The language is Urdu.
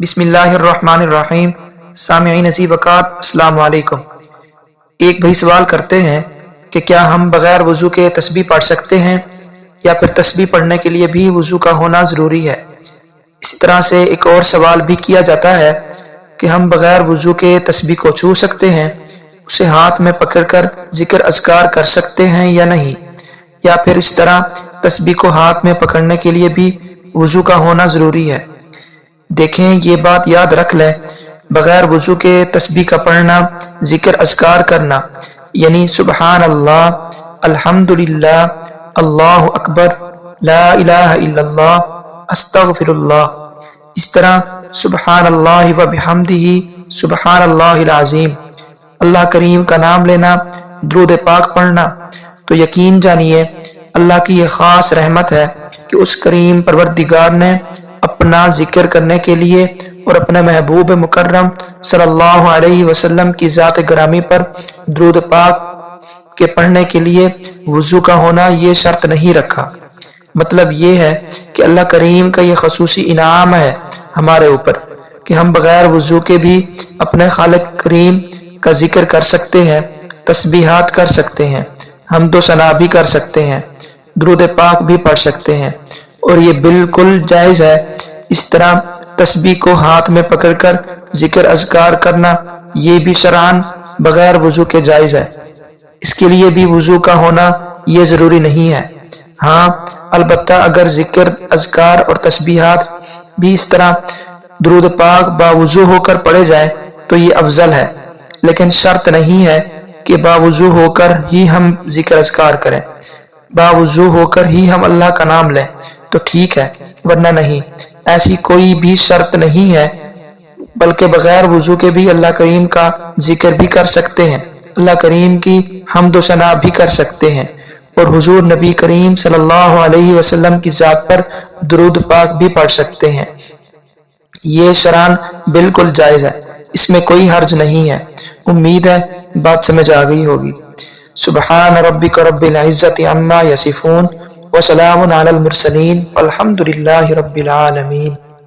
بسم اللہ الرحمن الرحیم۔ سامعین عزیز وقات، السلام علیکم۔ ایک بھائی سوال کرتے ہیں کہ کیا ہم بغیر وضو کے تسبیح پڑھ سکتے ہیں یا پھر تسبیح پڑھنے کے لیے بھی وضو کا ہونا ضروری ہے؟ اسی طرح سے ایک اور سوال بھی کیا جاتا ہے کہ ہم بغیر وضو کے تسبیح کو چھو سکتے ہیں، اسے ہاتھ میں پکڑ کر ذکر اذکار کر سکتے ہیں یا نہیں، یا پھر اس طرح تسبیح کو ہاتھ میں پکڑنے کے لیے بھی وضو کا ہونا ضروری ہے؟ دیکھیں، یہ بات یاد رکھ لیں، بغیر وضو کے تسبیح کا پڑھنا، ذکر اذکار کرنا، یعنی سبحان اللہ، الحمدللہ، اللہ اکبر، لا الہ الا اللہ، استغفر اللہ، اس طرح سبحان اللہ و بحمدہ، سبحان اللہ العظیم، اللہ کریم کا نام لینا، درود پاک پڑھنا، تو یقین جانیے اللہ کی یہ خاص رحمت ہے کہ اس کریم پروردگار نے اپنا ذکر کرنے کے لیے اور اپنے محبوب مکرم صلی اللہ علیہ وسلم کی ذات گرامی پر درود پاک کے پڑھنے کے لیے وضو کا ہونا یہ شرط نہیں رکھا۔ مطلب یہ ہے کہ اللہ کریم کا یہ خصوصی انعام ہے ہمارے اوپر کہ ہم بغیر وضو کے بھی اپنے خالق کریم کا ذکر کر سکتے ہیں، تسبیحات کر سکتے ہیں، حمد و ثنا بھی کر سکتے ہیں، درود پاک بھی پڑھ سکتے ہیں، اور یہ بالکل جائز ہے۔ اس طرح تسبیح کو ہاتھ میں پکڑ کر ذکر اذکار کرنا یہ بھی شرعاً بغیر وضو کے جائز ہے، اس کے لیے بھی وضو کا ہونا یہ ضروری نہیں ہے۔ ہاں، البتہ اگر ذکر اذکار اور تسبیحات بھی اس طرح درود پاک باوضو ہو کر پڑھے جائیں تو یہ افضل ہے، لیکن شرط نہیں ہے کہ باوضو ہو کر ہی ہم ذکر اذکار کریں، باوضو ہو کر ہی ہم اللہ کا نام لیں تو ٹھیک ہے، ورنہ نہیں، ایسی کوئی بھی شرط نہیں ہے، بلکہ بغیر وضو کے بھی اللہ کریم کا ذکر بھی کر سکتے ہیں، اللہ کریم کی حمد و ثنا بھی کر سکتے ہیں، اور حضور نبی کریم صلی اللہ علیہ وسلم کی ذات پر درود پاک بھی پڑھ سکتے ہیں۔ یہ شرعاً بالکل جائز ہے، اس میں کوئی حرج نہیں ہے۔ امید ہے بات سمجھ آ گئی ہوگی۔ سبحان ربک رب العزت عما یصفون وسلام علی المرسلین والحمد للہ رب العالمین۔